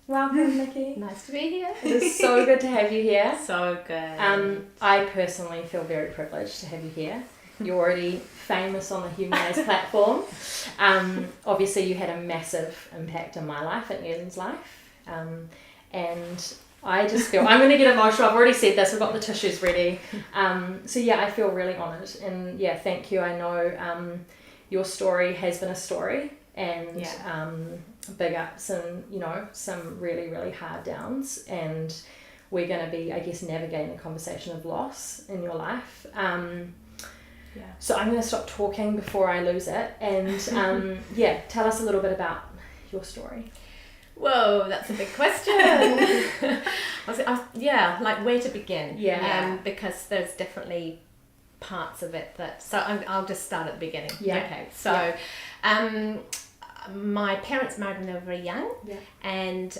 Welcome, Nikki. Nice to be here. It is so good to have you here. So good. I personally feel very privileged to have you here. You're already famous on the Humanize platform. Obviously, you had a massive impact on my life and Ian's life. And I just feel, I'm going to get emotional. I've already said this. We've got the tissues ready. So yeah, I feel really honoured. And yeah, thank you. I know your story has been a story. And big ups and, you know, some really, really hard downs. And we're going to be, I guess, navigating a conversation of loss in your life. So I'm going to stop talking before I lose it. And tell us a little bit about your story. Whoa, that's a big question. Like where to begin? Because there's definitely parts of it that. So I'll just start at the beginning. Yeah. Okay. So, my parents married when they were very young, and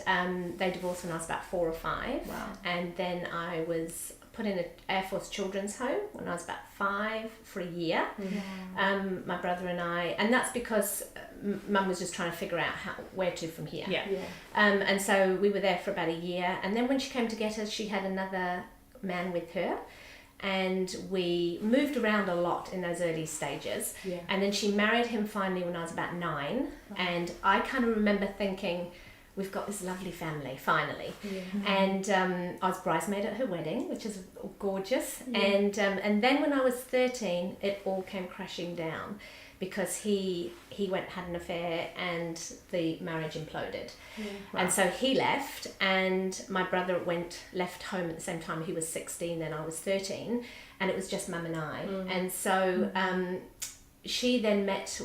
they divorced when I was about 4 or 5. Wow. And then I was put in an Air Force children's home when I was about 5 for a year. My brother and I, and that's because Mum was just trying to figure out where to from here. And so we were there for about a year, and then when she came to get us, she had another man with her. And we moved around a lot in those early stages. And then she married him finally when I was about 9. And I kind of remember thinking, we've got this lovely family, finally. And I was bridesmaid at her wedding, which is gorgeous. And then when I was 13, it all came crashing down because he had an affair and the marriage imploded. And so he left, and my brother left home at the same time. He was 16, then I was 13, and it was just Mum and I. And so she then met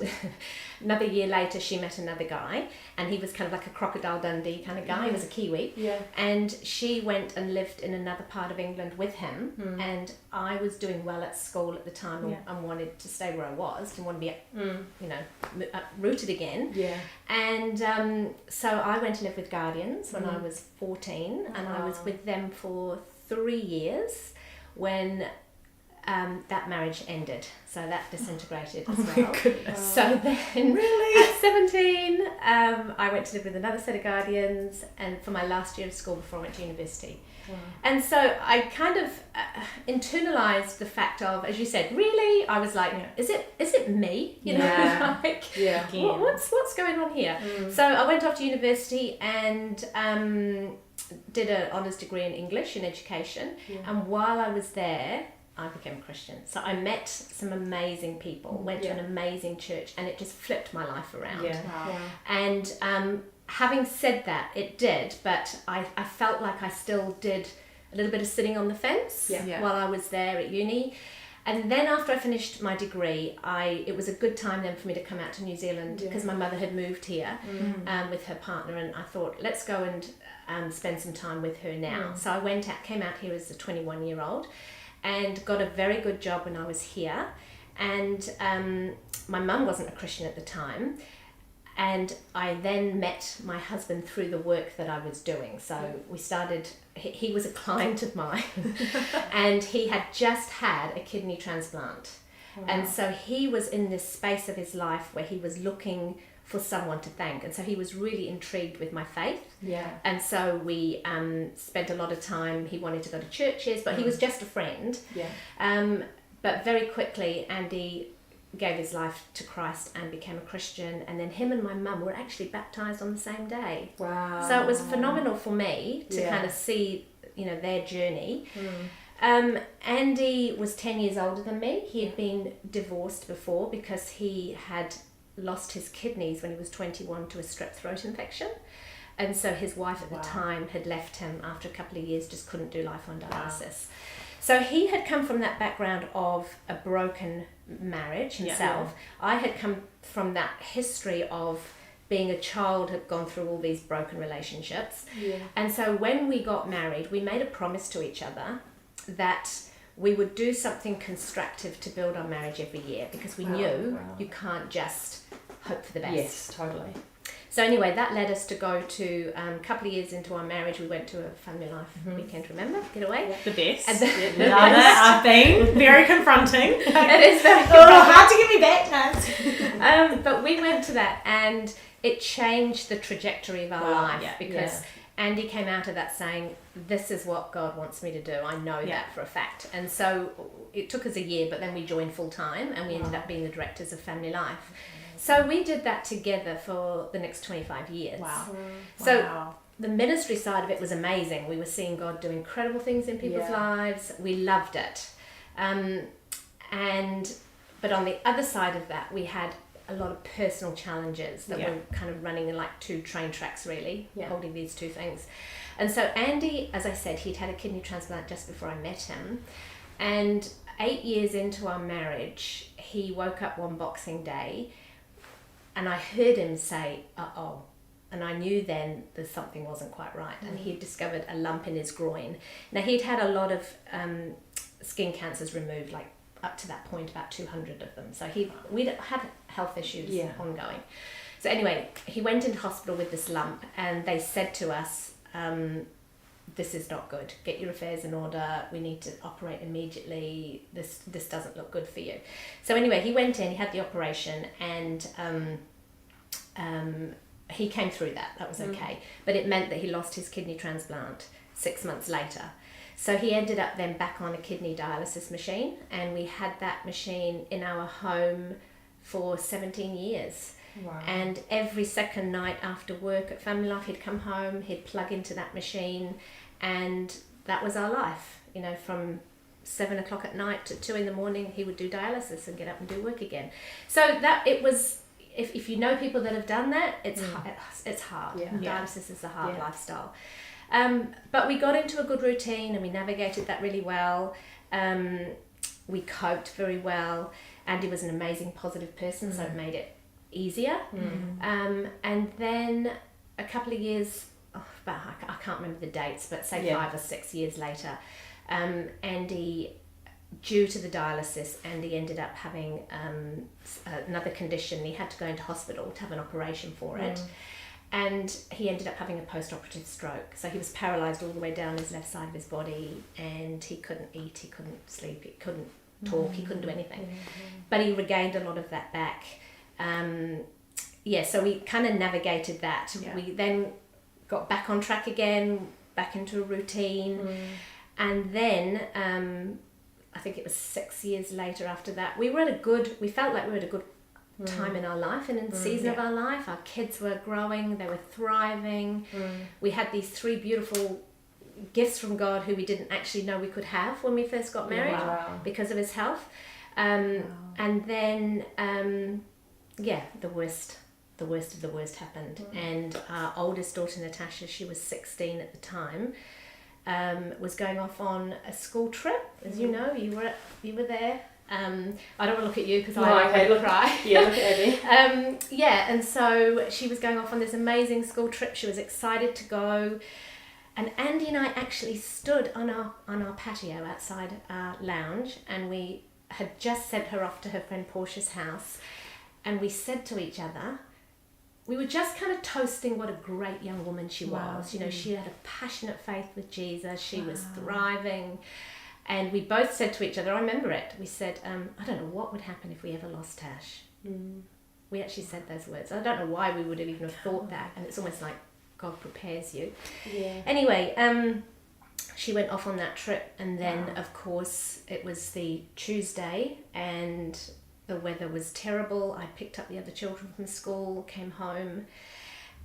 another year later. She met another guy, and he was kind of like a Crocodile Dundee kind of guy. He was a Kiwi, and she went and lived in another part of England with him. And I was doing well at school at the time, and wanted to stay where I was, didn't want to be rooted again. And so I went to live with Guardians when I was 14, and I was with them for 3 years when that marriage ended, so that disintegrated as well. My goodness. So then, at 17, I went to live with another set of Guardians, and for my last year of school before I went to university. And so I kind of internalized the fact of, as you said, really, I was like, is it me? You know, like, what's going on here? So I went off to university and did an honours degree in English in education, and while I was there, I became a Christian. So I met some amazing people, went to an amazing church, and it just flipped my life around. And having said that, it did, but I felt like I still did a little bit of sitting on the fence while I was there at uni. And then after I finished my degree, it was a good time then for me to come out to New Zealand because my mother had moved here with her partner, and I thought, let's go and spend some time with her now. So I came out here as a 21-year-old, and got a very good job when I was here. And my mum wasn't a Christian at the time, and I then met my husband through the work that I was doing. So we started, he was a client of mine, and he had just had a kidney transplant. And so he was in this space of his life where he was looking for someone to thank, and so he was really intrigued with my faith. And so we spent a lot of time. He wanted to go to churches, but he was just a friend. But very quickly Andy gave his life to Christ and became a Christian, and then him and my mum were actually baptized on the same day. So it was phenomenal for me to kind of see, you know, their journey. Andy was 10 years older than me. He had been divorced before because he had lost his kidneys when he was 21 to a strep throat infection, and so his wife at the time had left him after a couple of years, just couldn't do life on dialysis. So he had come from that background of a broken marriage himself. I had come from that history of being a child, had gone through all these broken relationships. And so when we got married, we made a promise to each other that we would do something constructive to build our marriage every year, because we knew you can't just hope for the best. Yes, totally. So anyway, that led us to go to, a couple of years into our marriage, we went to a family life weekend, remember? Get away. The best. I've been very confronting. It is very hard to get me back now. but we went to that, and it changed the trajectory of our life, because Andy came out of that saying, this is what God wants me to do. I know that for a fact. And so it took us a year, but then we joined full time and we ended up being the directors of Family Life. So we did that together for the next 25 years. Wow. So the ministry side of it was amazing. We were seeing God do incredible things in people's lives. We loved it. But on the other side of that, we had a lot of personal challenges that were kind of running in like two train tracks, really, holding these two things. And so Andy, as I said, he'd had a kidney transplant just before I met him. And 8 years into our marriage, he woke up one Boxing Day and I heard him say, uh-oh. And I knew then that something wasn't quite right. And he had discovered a lump in his groin. Now, he'd had a lot of skin cancers removed, like up to that point, about 200 of them. So we'd had health issues ongoing. So anyway, he went into hospital with this lump and they said to us, this is not good. Get your affairs in order. We need to operate immediately. This doesn't look good for you. So anyway, he went in, he had the operation, and he came through that. That was okay. But it meant that he lost his kidney transplant 6 months later. So he ended up then back on a kidney dialysis machine, and we had that machine in our home for 17 years. Wow. And every second night after work at Family Life, he'd come home, he'd plug into that machine, and that was our life. You know, from 7 o'clock at night to 2 in the morning, he would do dialysis and get up and do work again. So that it was, if you know people that have done that, it's hard. Yeah. Dialysis is a hard lifestyle. But we got into a good routine and we navigated that really well. We coped very well. Andy was an amazing positive person, so it made it easier. And then a couple of years, I can't remember the dates, but say 5 or 6 years later, Andy, due to the dialysis, Andy ended up having another condition. He had to go into hospital to have an operation for it. And he ended up having a post-operative stroke. So he was paralysed all the way down his left side of his body, and he couldn't eat, he couldn't sleep, he couldn't talk, he couldn't do anything. But he regained a lot of that back. So we kind of navigated that. We then got back on track again, back into a routine. And then I think it was 6 years later after that, we felt like we were at a good time in our life and in the season of our life. Our kids were growing, they were thriving. We had these 3 beautiful gifts from God who we didn't actually know we could have when we first got married because of his health. And then the worst of the worst happened. And our oldest daughter Natasha, she was 16 at the time, was going off on a school trip. As you know, you were there. I don't want to look at you because I would cry. Yeah, look at Abby. And so she was going off on this amazing school trip. She was excited to go. And Andy and I actually stood on our patio outside our lounge, and we had just sent her off to her friend Portia's house. And we said to each other, we were just kind of toasting what a great young woman she was. You know, she had a passionate faith with Jesus. She was thriving. And we both said to each other, I remember it, we said, I don't know what would happen if we ever lost Tash. We actually said those words. I don't know why we would have even have thought that. And it's almost like God prepares you. Anyway, she went off on that trip, and then of course it was the Tuesday and the weather was terrible. I picked up the other children from school, came home,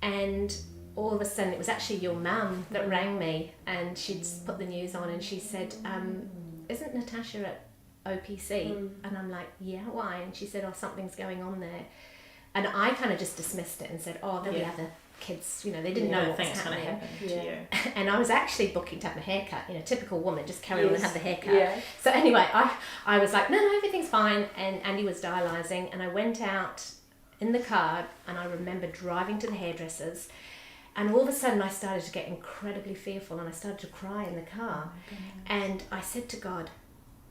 and all of a sudden it was actually your mum that rang me, and she'd put the news on and she said, isn't Natasha at OPC? And I'm like, yeah, why? And she said, oh, something's going on there. And I kind of just dismissed it and said, oh, there'll be other kids, you know, they didn't know what was happening. Happen to you. And I was actually booking to have my hair cut, you know, typical woman, just carry on and have the hair cut. So anyway, I was like, no, everything's fine. And Andy was dialysing, and I went out in the car, and I remember driving to the hairdressers, and all of a sudden I started to get incredibly fearful, and I started to cry in the car. And I said to God,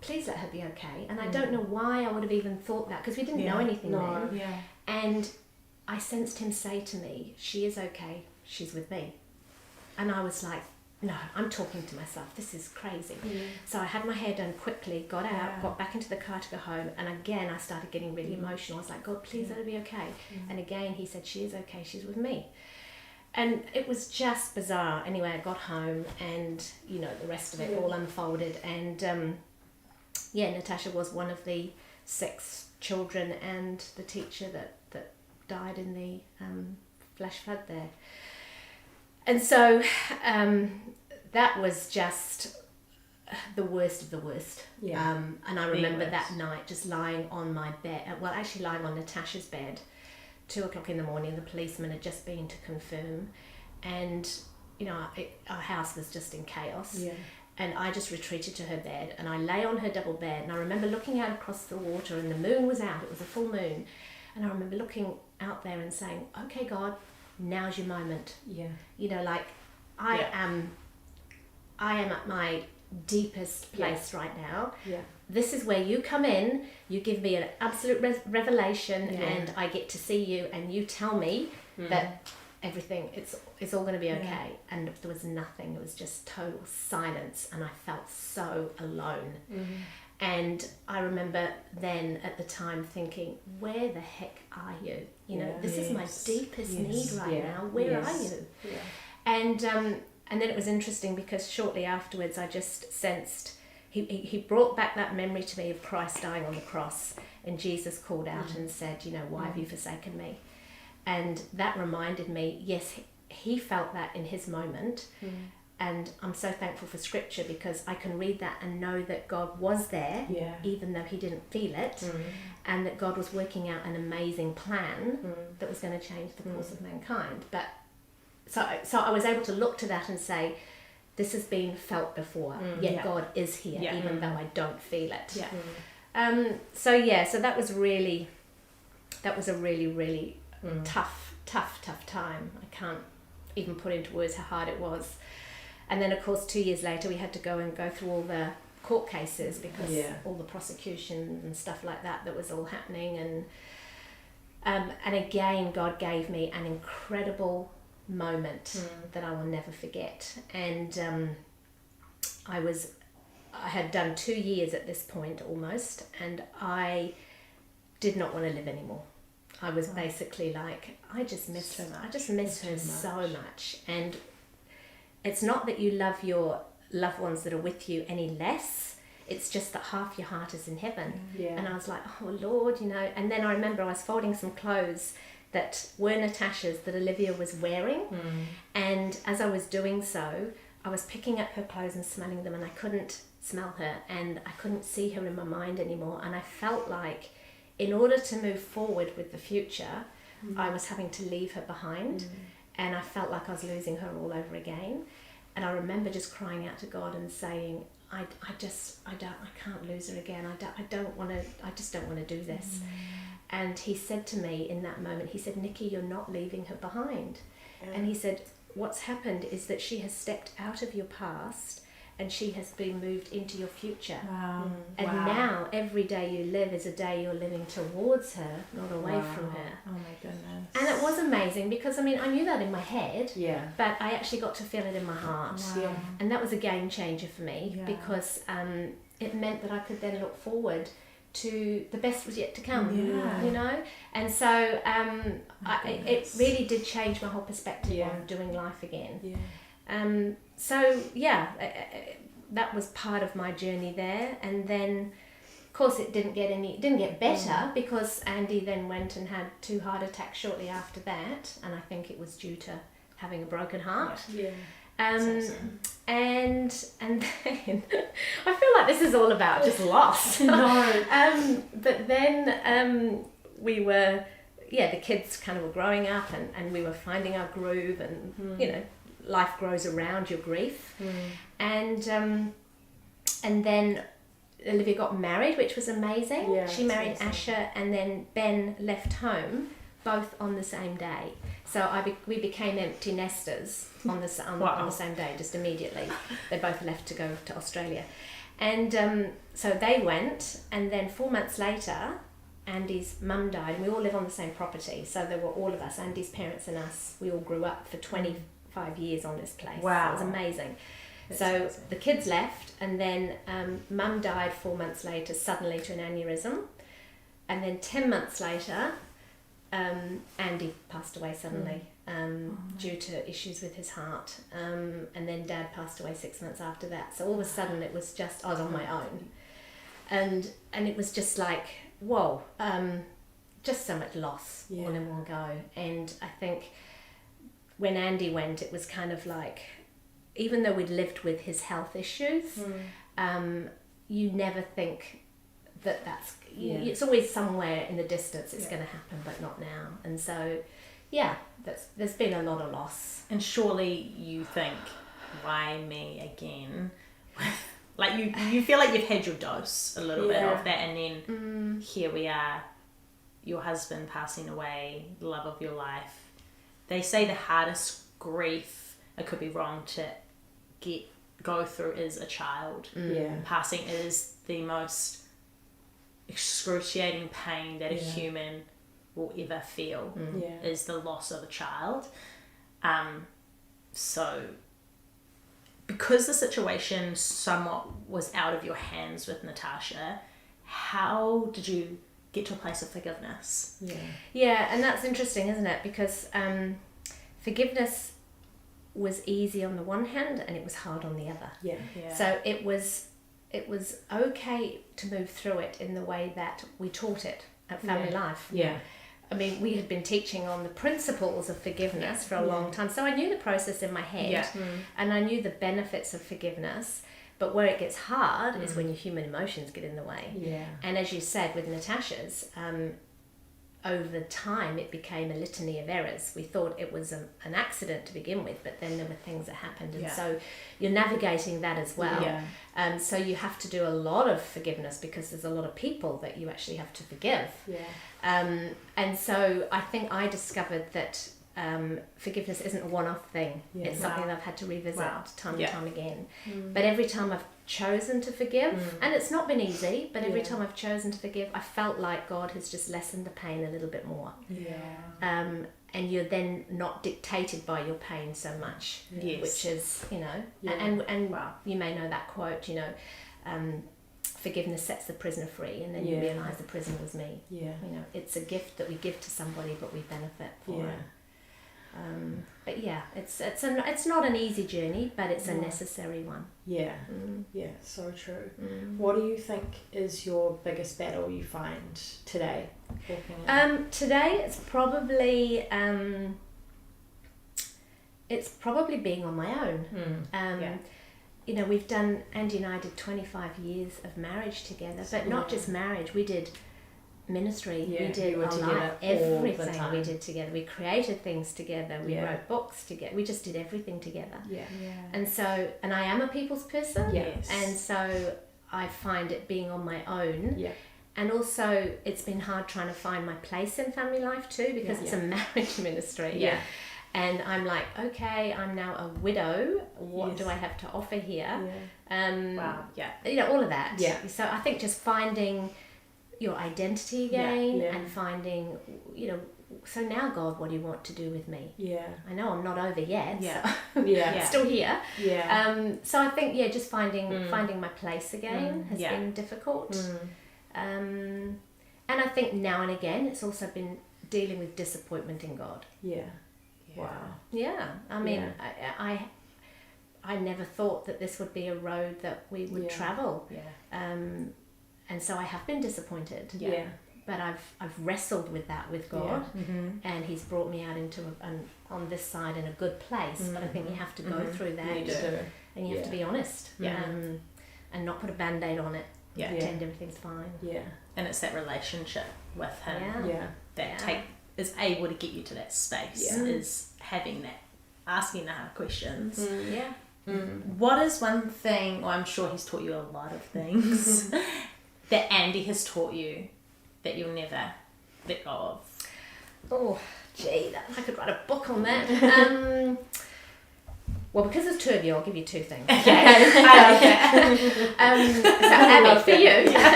please let her be okay. And I don't know why I would have even thought that, because we didn't know anything then. And I sensed him say to me, she is okay, she's with me. And I was like, no, I'm talking to myself, this is crazy. So I had my hair done quickly, got out, got back into the car to go home, and again I started getting really emotional. I was like, God, please let her be okay. And again he said, she is okay, she's with me. and it was just bizarre. Anyway, I got home and, you know, the rest of it all unfolded. And Natasha was one of the 6 children and the teacher that died in the flash flood there. And so that was just the worst of the worst. Yeah. And I remember that night just lying on my bed, actually lying on Natasha's bed, 2:00 in the morning. The policeman had just been to confirm, and you know, our house was just in chaos. Yeah. And I just retreated to her bed, and I lay on her double bed, and I remember looking out across the water, and the moon was out. It was a full moon, and I remember looking out there and saying, "Okay, God, now's your moment." Yeah. You know, like I am at my deepest place right now. Yeah. This is where you come in, you give me an absolute revelation, and I get to see you, and you tell me that everything, it's all going to be okay. And there was nothing. It was just total silence, and I felt so alone. And I remember then at the time thinking, where the heck are you? You know, this is my deepest need right now. Where are you? Yeah. And then it was interesting because shortly afterwards I just sensed he brought back that memory to me of Christ dying on the cross, and Jesus called out and said, you know, why have you forsaken me? And that reminded me, yes, he felt that in his moment. And I'm so thankful for scripture because I can read that and know that God was there, even though he didn't feel it, and that God was working out an amazing plan that was going to change the course of mankind. But so I was able to look to that and say, this has been felt before, yet God is here, even though I don't feel it. So that was a really tough time. I can't even put into words how hard it was. And then of course 2 years later we had to go through all the court cases because all the prosecution and stuff like that was all happening, and again God gave me an incredible moment that I will never forget. And I had done 2 years at this point almost, and I did not want to live anymore. I was basically like, I just miss her so much. And it's not that you love your loved ones that are with you any less, it's just that half your heart is in heaven. And I was like, oh Lord, you know. And then I remember I was folding some clothes that were Natasha's that Olivia was wearing, and as I was doing so I was picking up her clothes and smelling them, and I couldn't smell her and I couldn't see her in my mind anymore, and I felt like in order to move forward with the future I was having to leave her behind, and I felt like I was losing her all over again. And I remember just crying out to God and saying, I can't lose her again. I just don't want to do this. And he said to me in that moment, he said, Nikki, you're not leaving her behind. And he said, what's happened is that she has stepped out of your past and she has been moved into your future. And now every day you live is a day you're living towards her, not away from her. Oh my goodness. And it was amazing because, I mean, I knew that in my head, but I actually got to feel it in my heart. And that was a game changer for me because it meant that I could then look forward to the best was yet to come, you know. And so it really did change my whole perspective on doing life again. That was part of my journey there. And then of course it didn't get better because Andy then went and had 2 heart attacks shortly after that, and I think it was due to having a broken heart. And then I feel like this is all about just loss. But then we were, the kids kind of were growing up, and we were finding our groove, and you know, life grows around your grief. And then Olivia got married, which was amazing. She married Asher, and then Ben left home, both on the same day. So we became empty nesters on the same day, just immediately. They both left to go to Australia. And so they went, and then 4 months later, Andy's mum died, and we all live on the same property. So there were all of us, Andy's parents and us, we all grew up for 25 years on this place. Wow. It was amazing. So the kids left, and then mum died 4 months later, suddenly to an aneurysm. And then 10 months later, Andy passed away suddenly due to issues with his heart, and then Dad passed away 6 months after that. So all of a sudden it was just, I was on my own, and it was just like, whoa, just so much loss all in one go. And I think when Andy went, it was kind of like, even though we'd lived with his health issues, you never think that's it's always somewhere in the distance it's going to happen, but not now. And so there's been a lot of loss. And surely you think, why me again? Like you feel like you've had your dose a little bit of that, and then here we are, your husband passing away, the love of your life. They say the hardest grief, I could be wrong, to go through is a child. Passing is the most excruciating pain that a human will ever feel, is the loss of a child. So because the situation somewhat was out of your hands with Natasha, how did you get to a place of forgiveness? And that's interesting, isn't it? Because forgiveness was easy on the one hand and it was hard on the other. So it was okay to move through it in the way that we taught it at Family Life. I mean, we had been teaching on the principles of forgiveness for a long time, so I knew the process in my head, and I knew the benefits of forgiveness. But where it gets hard is when your human emotions get in the way. And as you said with Natasha's, over time it became a litany of errors. We thought it was an accident to begin with, but then there were things that happened, and so you're navigating that as well. So you have to do a lot of forgiveness because there's a lot of people that you actually have to forgive. And so I think I discovered that forgiveness isn't a one-off thing. It's something that I've had to revisit time and time again. But every time I've chosen to forgive, and it's not been easy, but every time I've chosen to forgive, I felt like God has just lessened the pain a little bit more. And you're then not dictated by your pain so much, which is, and you may know that quote, forgiveness sets the prisoner free, and then you realise the prisoner was me. It's a gift that we give to somebody, but we benefit for it. But it's not an easy journey, but it's a necessary one. So true. What do you think is your biggest battle you find today? Today it's probably being on my own. We've done, Andy and I did 25 years of marriage together, but not just marriage, we did ministry, we did our life, everything we did together. We created things together, we wrote books together, we just did everything together. And so, and I am a people's person, and so I find it being on my own. And also it's been hard trying to find my place in family life too, because it's a marriage ministry. And I'm like, okay, I'm now a widow. What do I have to offer here? All of that. So I think just finding your identity again, and finding, so now God, what do you want to do with me? I know I'm not over yet. Still here. So I think just finding my place again has been difficult. And I think now and again it's also been dealing with disappointment in God. I mean, I never thought that this would be a road that we would travel. And so I have been disappointed. But I've wrestled with that with God, and He's brought me out into on this side in a good place. But I think you have to go through that, and you have to be honest, and not put a band-aid on it. Pretend everything's fine. And it's that relationship with Him that is able to get you to that space. Is having that, asking the hard questions. What is one thing? Well, I'm sure He's taught you a lot of things that Andy has taught you that you'll never let go of? Oh, gee, I could write a book on that. Well, because there's two of you, I'll give you two things. So Abby, for you,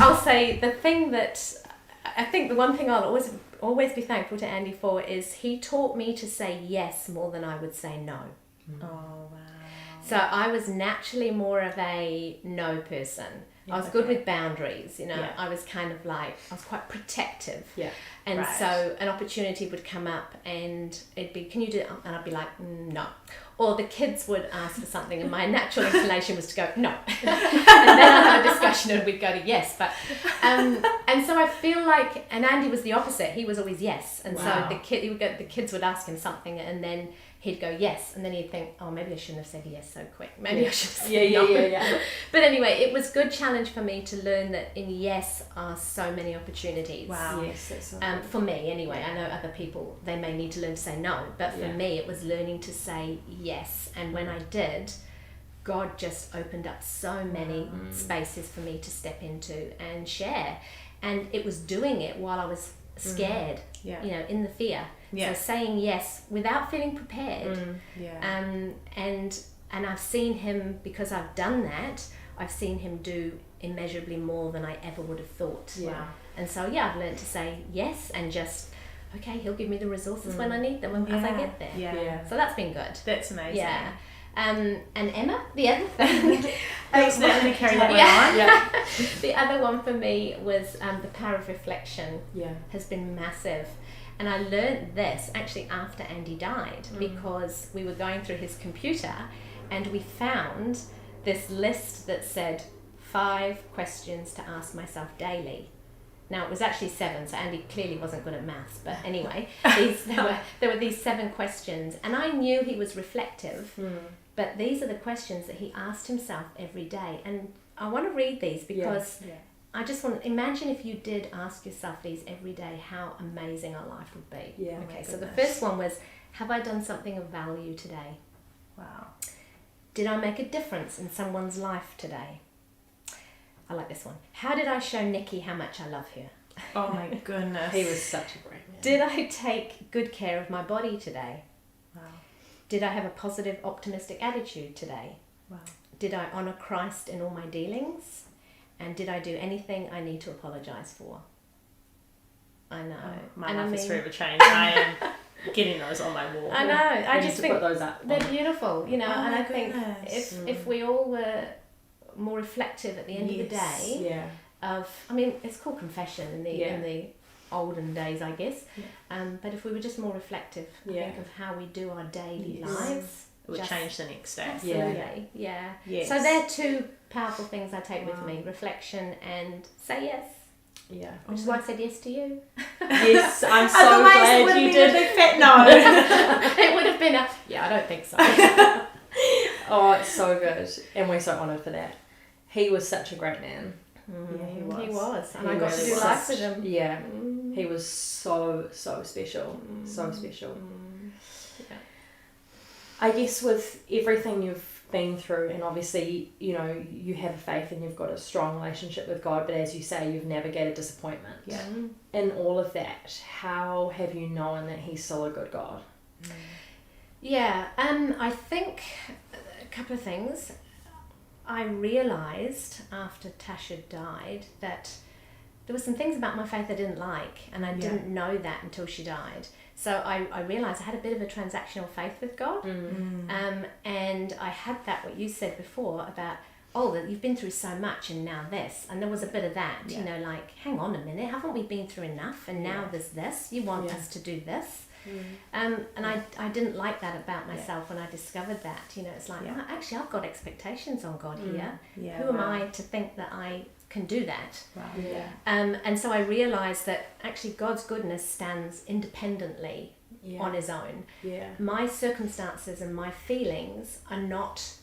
I'll say the thing that I think the one thing I'll always be thankful to Andy for is he taught me to say yes more than I would say no. Oh, wow. So I was naturally more of a no person. I was good with boundaries, you know. Yeah. I was kind of like, I was quite protective. Yeah. And Right. so an opportunity would come up and it'd be, can you do it? And I'd be like, no. Or the kids would ask for something and my natural inclination was to go, no. And then I'd have a discussion and we'd go to yes. But and so I feel like, and Andy was the opposite. He was always yes. And Wow. so the kids would ask him something and then he'd go yes, and then he'd think, oh, maybe I shouldn't have said yes so quick. Maybe I should have said no. Yeah. But anyway, it was good challenge for me to learn that in yes are so many opportunities. Wow. Yes, that's so For me, anyway. I know other people, they may need to learn to say no, but for me, it was learning to say yes. And when I did, God just opened up so many spaces for me to step into and share. And it was doing it while I was scared, Yeah. you know, in the fear. Yeah. So saying yes without feeling prepared. Yeah. And I've seen him, because I've done that, I've seen him do immeasurably more than I ever would have thought. Wow. And so, I've learned to say yes and just, okay, he'll give me the resources when I need them as I get there. Yeah. So that's been good. That's amazing. Yeah. And Emma, the other thing. Thanks for letting me carry that one on. Yeah. The other one for me was the power of reflection. Yeah. Has been massive. And I learned this actually after Andy died, because we were going through his computer and we found this list that said 5 questions to ask myself daily. Now it was actually 7, so Andy clearly wasn't good at maths, but anyway, there were these 7 questions, and I knew he was reflective, but these are the questions that he asked himself every day. And I want to read these because I just want to imagine if you did ask yourself these every day, how amazing our life would be. Yeah. Okay, so the first one was, have I done something of value today? Wow. Did I make a difference in someone's life today? I like this one. How did I show Nikki how much I love her? Oh my goodness. He was such a great man. Did I take good care of my body today? Wow. Did I have a positive, optimistic attitude today? Wow. Did I honour Christ in all my dealings? And did I do anything I need to apologise for? I know. My And life I is mean- forever changed. I am getting those on my wall. I know. I We need just to think put those up. they're beautiful, you know. Oh and my I think goodness. if we all were more reflective at the end of the Yes. day, Yeah. I mean, it's called confession in Yeah. the olden days, I guess. Yeah. But if we were just more reflective, I think, of how we do our daily Yes. lives, It would just- change the next day. Absolutely, yeah. Yes. So they're 2 powerful things I take with Wow. me: reflection and say yes. Yeah. Which is why I said yes to you. Yes, I'm so Otherwise, it glad would have you been a did. big fat no. It would have been a I don't think so. Oh, it's so good. And we're so honoured for that. He was such a great man. Yeah, he was. He was, and He I got to really do was. life with him. Yeah. He was so special. So special. Yeah. I guess with everything you've been through, and obviously, you know, you have faith and you've got a strong relationship with God, but as you say, you've navigated disappointment. Yeah. In all of that, how have you known that He's still a good God? Yeah, I think a couple of things. I realised after Tasha died that there were some things about my faith I didn't like, and I didn't know that until she died. So I realised I had a bit of a transactional faith with God, and I had that, what you said before about, that you've been through so much and now this, and there was a bit of that, you know, like, hang on a minute, haven't we been through enough, and now there's this, you want us to do this? And I didn't like that about myself when I discovered that, you know, it's like, well, actually I've got expectations on God here. Yeah, Who am I to think that I can do that? Wow. Yeah. And so I realised that actually God's goodness stands independently Yeah. on His own. Yeah. My circumstances and my feelings are not,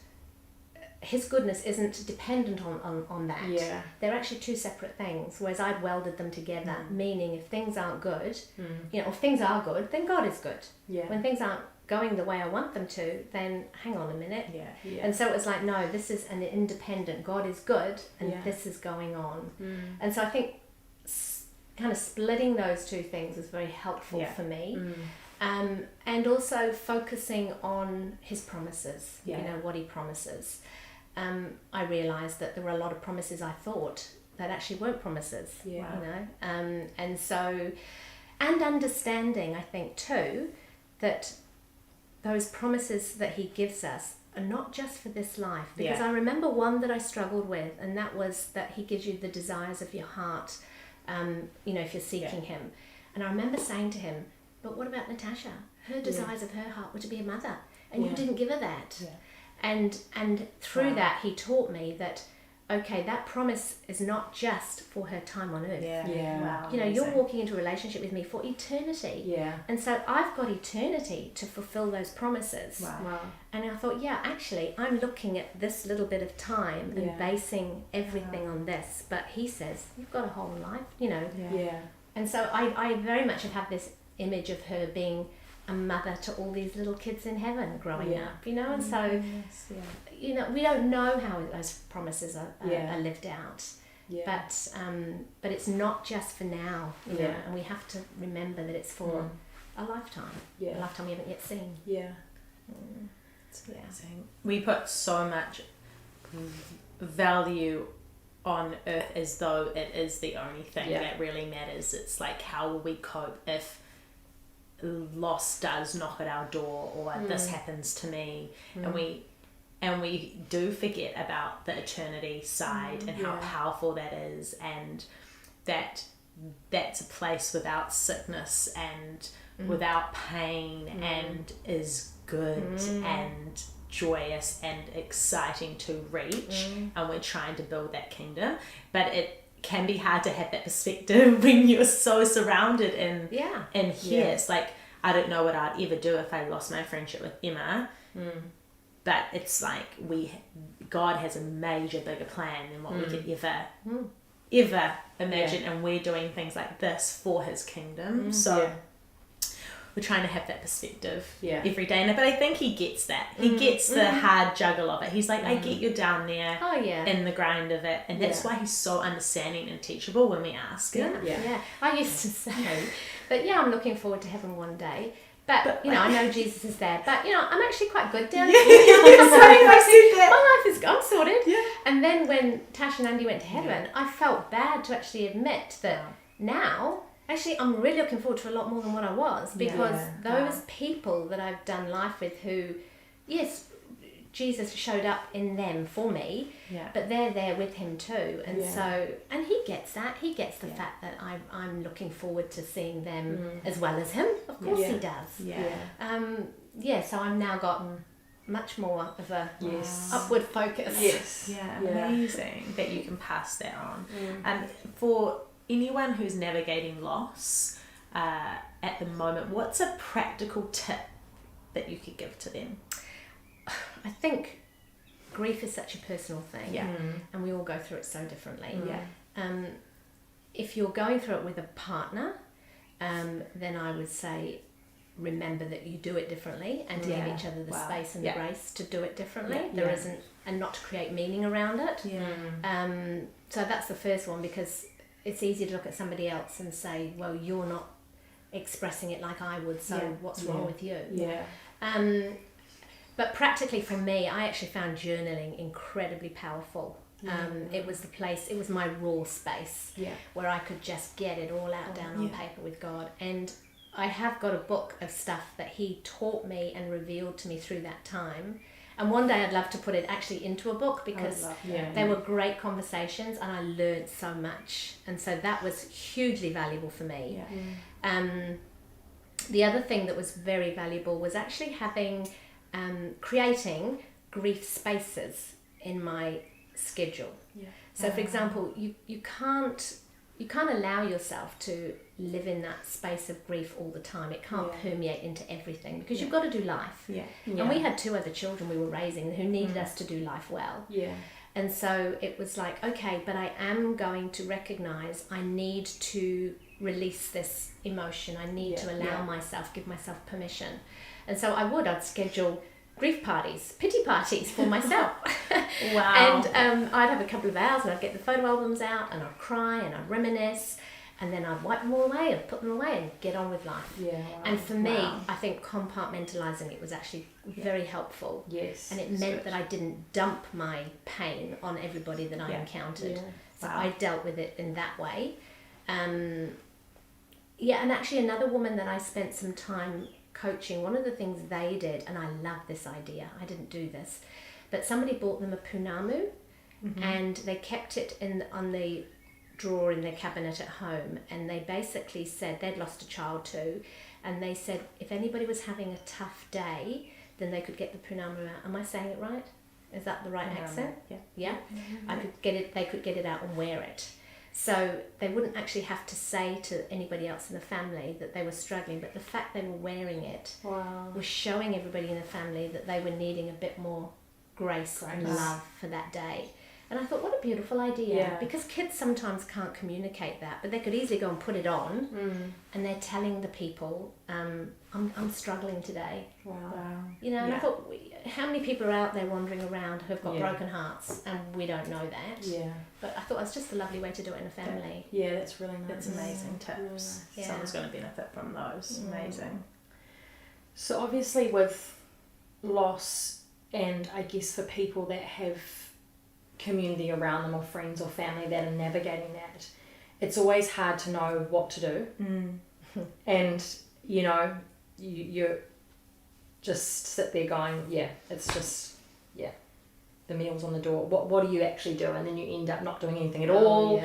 His goodness isn't dependent on that. Yeah. They're actually 2 separate things, whereas I'd welded them together, meaning if things aren't good, you know, if things are good, then God is good. Yeah. When things aren't going the way I want them to, then hang on a minute. Yeah. Yeah. And so it was like, no, this is an independent, God is good, and Yeah. this is going on. And so I think kind of splitting those 2 things was very helpful for me. And also focusing on His promises, you know, what He promises. I realised that there were a lot of promises I thought that actually weren't promises, Yeah. you know. And so, and understanding, I think too, that those promises that He gives us not just for this life, because Yeah. I remember one that I struggled with, and that was that he gives you the desires of your heart, if you're seeking him. And I remember saying to him, but what about Natasha? Her desires of her heart were to be a mother, and you didn't give her that. Yeah. And through that, he taught me that, okay, that promise is not just for her time on earth. Yeah. Wow. You're walking into a relationship with me for eternity. Yeah. And so I've got eternity to fulfill those promises. Wow. And I thought, actually, I'm looking at this little bit of time and basing everything on this. But he says, you've got a whole life, Yeah. And so I very much have had this image of her being a mother to all these little kids in heaven growing up, and so, we don't know how those promises are lived out. Yeah. But it's not just for now, and we have to remember that it's for a lifetime, a lifetime we haven't yet seen. Yeah. It's amazing. We put so much value on earth as though it is the only thing that really matters. It's like, how will we cope if loss does knock at our door, or this happens to me, and we do forget about the eternity side and how powerful that is, and that's a place without sickness and without pain, and is good and joyous and exciting to reach, and we're trying to build that kingdom. But it can be hard to have that perspective when you're so surrounded in here. It's like, I don't know what I'd ever do if I lost my friendship with Emma, but it's like God has a major bigger plan than what we could ever imagine, and we're doing things like this for his kingdom. So we're trying to have that perspective every day. But I think he gets that. He gets the hard juggle of it. He's like, I get you down there in the grind of it. And that's why he's so understanding and teachable when we ask him. Yeah. I used to say that, I'm looking forward to heaven one day. But I know Jesus is there. But, I'm actually quite good down here. My life is gone sorted. Yeah. And then when Tash and Andy went to heaven, I felt bad to actually admit that now... Actually, I'm really looking forward to a lot more than what I was, because those people that I've done life with who, yes, Jesus showed up in them for me, but they're there with him too. And so, and he gets that. He gets the fact that I'm looking forward to seeing them as well as him. Of course he does. So I've now got much more of a upward focus. Yes. Amazing that you can pass that on. And for anyone who's navigating loss at the moment, what's a practical tip that you could give to them? I think grief is such a personal thing, and we all go through it so differently. If you're going through it with a partner, then I would say remember that you do it differently, and to give each other the space and the grace to do it differently. There isn't, and not to create meaning around it. So that's the first one, because it's easy to look at somebody else and say, well, you're not expressing it like I would, so what's wrong with you? But practically for me, I actually found journaling incredibly powerful. It was my raw space where I could just get it all out down on paper with God. And I have got a book of stuff that he taught me and revealed to me through that time. And one day I'd love to put it actually into a book, because they were great conversations and I learned so much. And so that was hugely valuable for me. The other thing that was very valuable was actually creating grief spaces in my schedule. So for example, you can't allow yourself to live in that space of grief all the time. It can't permeate into everything, because you've got to do life. And we had 2 other children we were raising who needed us to do life well. And so it was like, okay, but I am going to recognize I need to release this emotion. I need to allow myself, give myself permission. And so I'd schedule grief parties, pity parties for myself. And I'd have a couple of hours and I'd get the photo albums out and I'd cry and I'd reminisce, and then I'd wipe them all away and put them away and get on with life. And for me, I think compartmentalising it was actually very helpful. And it meant that I didn't dump my pain on everybody that I encountered. So I dealt with it in that way. And actually another woman that I spent some time coaching, one of the things they did, and I love this idea, I didn't do this, but somebody bought them a punamu, and they kept it on the drawer in their cabinet at home, and they basically said they'd lost a child too, and they said if anybody was having a tough day, then they could get the punamu out. Am I saying it right? Is that the right accent? Yeah. They could get it out and wear it. So they wouldn't actually have to say to anybody else in the family that they were struggling, but the fact they were wearing it was showing everybody in the family that they were needing a bit more grace and love for that day. And I thought, what a beautiful idea, because kids sometimes can't communicate that, but they could easily go and put it on, and they're telling the people, I'm struggling today. Wow. You know, and I thought, how many people are out there wandering around who've got broken hearts, and we don't know that. Yeah. But I thought it's just a lovely way to do it in a family. Yeah, that's really nice. That's amazing tips. Yeah. Someone's going to benefit from those. Amazing. So obviously with loss, and I guess for people that have community around them or friends or family that are navigating that, it's always hard to know what to do. And you know, you just sit there going, it's just the meal's on the door, what do you actually do? And then you end up not doing anything at all,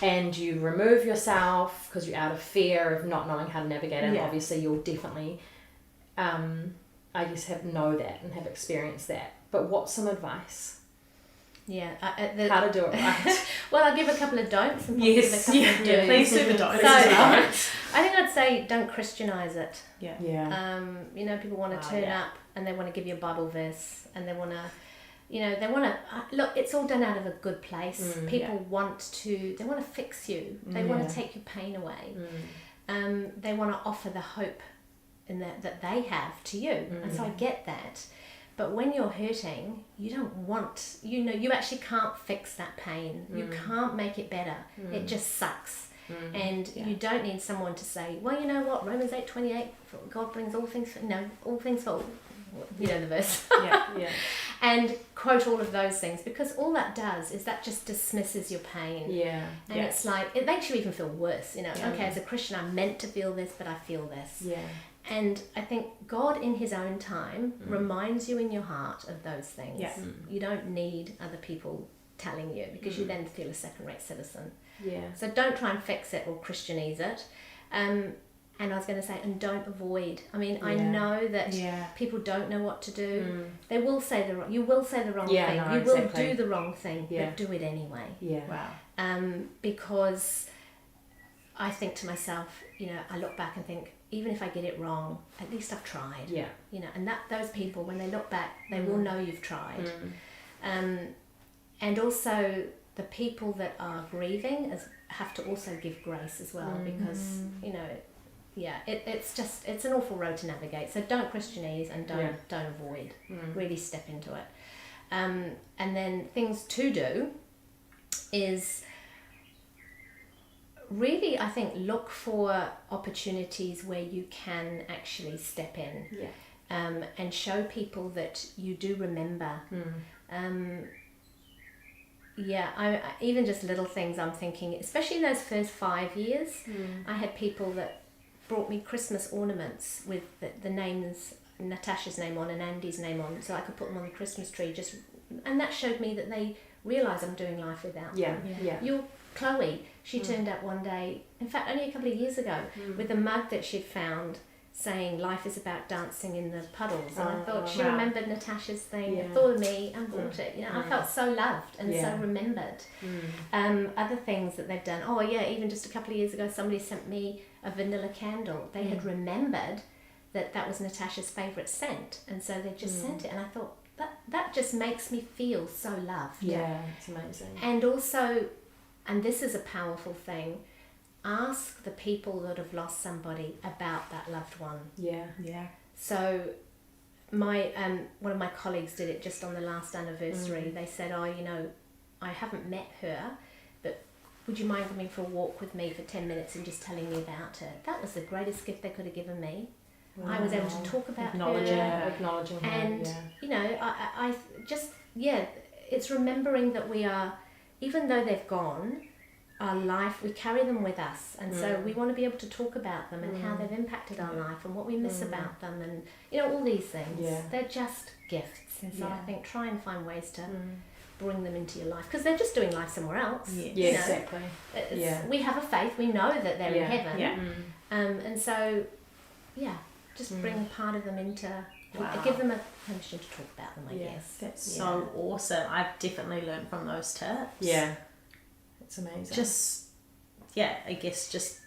and you remove yourself because you're out of fear of not knowing how to navigate it. And obviously you'll definitely I guess know that and have experienced that, but what's some advice? How to do it right? Well, I'll give a couple of don'ts and give a couple of do's. Please do the don'ts. So, I think I'd say don't Christianize it. Yeah. You know, people want to turn up and they want to give you a Bible verse, and they want to, they want to look. It's all done out of a good place. People want to fix you. They want to take your pain away. They want to offer the hope in that they have to you, and so I get that. But when you're hurting, you don't want, you actually can't fix that pain. You can't make it better. It just sucks. And you don't need someone to say, well, you know what, Romans 8:28, God brings all things for, the verse. And quote all of those things, because all that does is that just dismisses your pain. And it's like, it makes you even feel worse. Okay, as a Christian, I'm meant to feel this, but I feel this. And I think God in his own time reminds you in your heart of those things. You don't need other people telling you, because you then feel a second-rate citizen. So don't try and fix it or Christianese it. And I was going to say, and don't avoid. I mean, I know that people don't know what to do. They will say you will say the wrong thing. You will do the wrong thing, but do it anyway. Because I think to myself, I look back and think, even if I get it wrong, at least I've tried. And those people, when they look back, they will know you've tried. And also the people that are grieving have to also give grace as well, because it's an awful road to navigate. So don't Christianese and don't avoid. Really step into it. And then things to do is really, I think, look for opportunities where you can actually step in, and show people that you do remember. I even just little things. I'm thinking, especially in those first 5 years, I had people that brought me Christmas ornaments with the names, Natasha's name on and Andy's name on, so I could put them on the Christmas tree. And that showed me that they realise I'm doing life without them. Your Chloe, she turned up one day, in fact only a couple of years ago, with a mug that she'd found saying life is about dancing in the puddles, and I thought she remembered Natasha's thing, thought of me and bought it. I felt so loved and so remembered. Other things that they've done, even just a couple of years ago, somebody sent me a vanilla candle. They had remembered that was Natasha's favourite scent, and so they just sent it, and I thought that just makes me feel so loved. It's amazing. And also, and this is a powerful thing, ask the people that have lost somebody about that loved one. So my one of my colleagues did it just on the last anniversary. They said, I haven't met her, but would you mind coming for a walk with me for 10 minutes and just telling me about her? That was the greatest gift they could have given me. I was able to talk about her. Acknowledging her. And, I just, it's remembering that we are, even though they've gone, our life, we carry them with us, and so we want to be able to talk about them and how they've impacted our life and what we miss about them, and all these things. They're just gifts, and so I think try and find ways to bring them into your life, because they're just doing life somewhere else. Exactly. We have a faith, we know that they're in heaven, and so just bring part of them into give them a permission to talk about them, I guess. That's so awesome. I've definitely learned from those tips. It's amazing. I guess just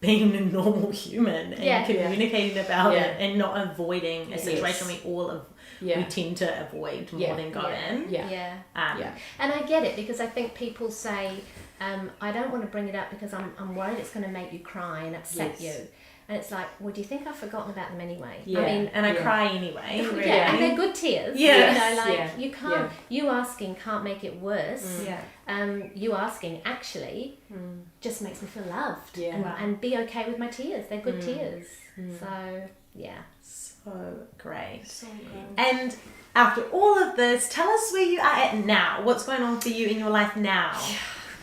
being a normal human and communicating about it, and not avoiding a situation we tend to avoid more than go in. And I get it, because I think people say, I don't want to bring it up because I'm worried it's going to make you cry and upset you. And it's like, well, do you think I've forgotten about them anyway? I mean, and I cry anyway. Really. And they're good tears. You can't. You asking can't make it worse. You asking actually just makes me feel loved and be okay with my tears. They're good tears. So so great. So great. And after all of this, tell us where you are at now. What's going on for you in your life now?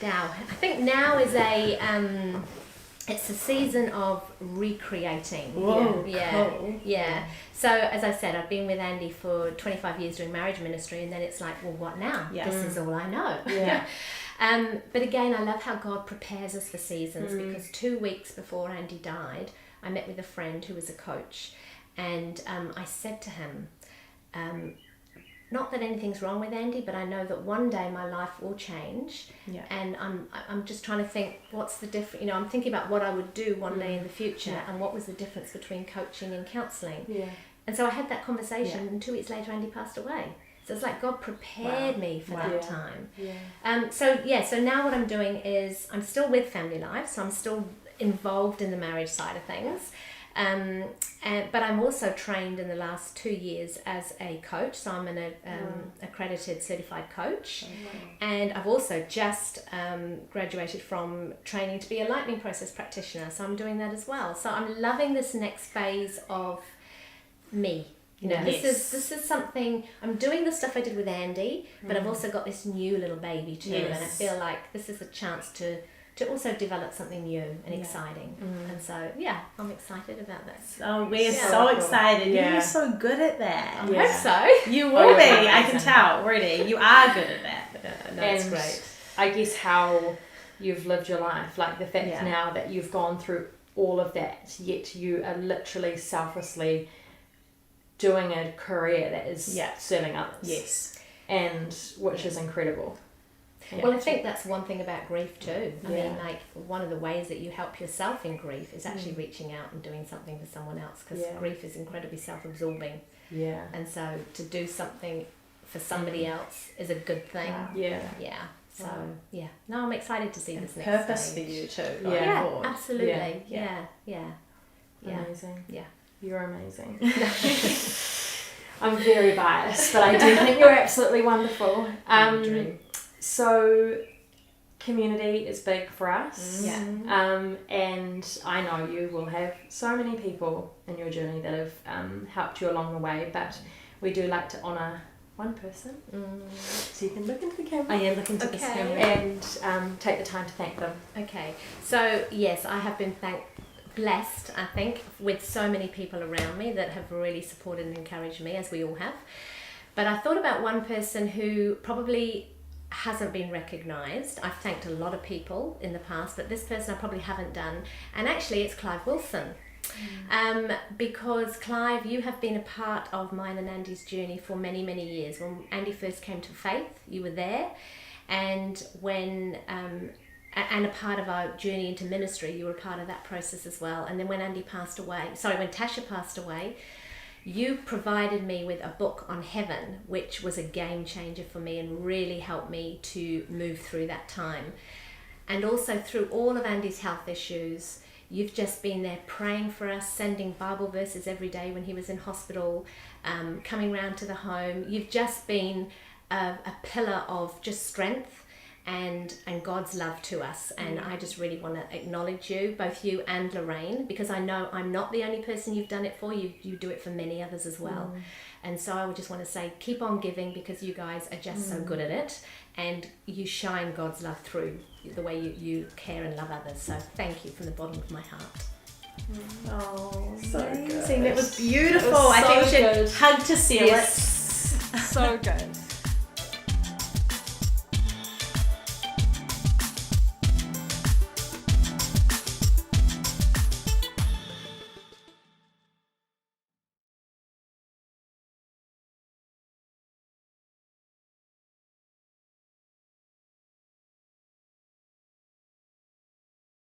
Now, I think now is it's a season of recreating. Whoa, cool. So as I said, I've been with Andy for 25 years doing marriage ministry, and then it's like, well, what now? This is all I know. But again, I love how God prepares us for seasons, because 2 weeks before Andy died, I met with a friend who was a coach, and I said to him, not that anything's wrong with Andy, but I know that one day my life will change, and I'm just trying to think what's the difference. I'm thinking about what I would do one day in the future, and what was the difference between coaching and counselling. And so I had that conversation, and 2 weeks later Andy passed away. So it's like God prepared me for that time. So now what I'm doing is I'm still with Family Life, so I'm still involved in the marriage side of things. But I'm also trained in the last 2 years as a coach, so I'm an accredited certified coach, and I've also just graduated from training to be a lightning process practitioner, so I'm doing that as well. So I'm loving this next phase of me. This is something, I'm doing the stuff I did with Andy, but I've also got this new little baby too, and I feel like this is a chance to also develop something new and exciting. And so I'm excited about that. So we're so excited. You're so good at that. I hope so. You will be. I can tell already. You are good at that. That's great. I guess how you've lived your life, like the fact now that you've gone through all of that, yet you are literally selflessly doing a career that is serving others. And which is incredible. Well, I think that's one thing about grief too. I mean, like, one of the ways that you help yourself in grief is actually reaching out and doing something for someone else, because grief is incredibly self-absorbing. And so to do something for somebody else is a good thing. So no, I'm excited to see this next purpose stage. for you too. Yeah, absolutely. Amazing. Yeah. You're amazing. I'm very biased, but I do think you're absolutely wonderful. So community is big for us. And I know you will have so many people in your journey that have helped you along the way, but we do like to honour one person. So you can look into the camera. I am looking into this camera. And take the time to thank them. Okay. So yes, I have been blessed, I think, with so many people around me that have really supported and encouraged me, as we all have. But I thought about one person who probably hasn't been recognised. I've thanked a lot of people in the past, but this person I probably haven't done. And actually it's Clive Wilson. Because Clive, you have been a part of mine and Andy's journey for many, many years. When Andy first came to faith, you were there. And when and a part of our journey into ministry, you were a part of that process as well. And then when Tasha passed away, you provided me with a book on heaven, which was a game changer for me and really helped me to move through that time. And also through all of Andy's health issues, you've just been there praying for us, sending Bible verses every day when he was in hospital, coming round to the home. You've just been a pillar of just strength and God's love to us. And I just really want to acknowledge you, both you and Lorraine, because I know I'm not the only person you've done it for. You do it for many others as well. And so I would just want to say, keep on giving, because you guys are just so good at it, and you shine God's love through the way you care and love others. So thank you from the bottom of my heart. Oh, So amazing. good. That was beautiful. It was I think so we should good. hug to seal Yes. it. So good.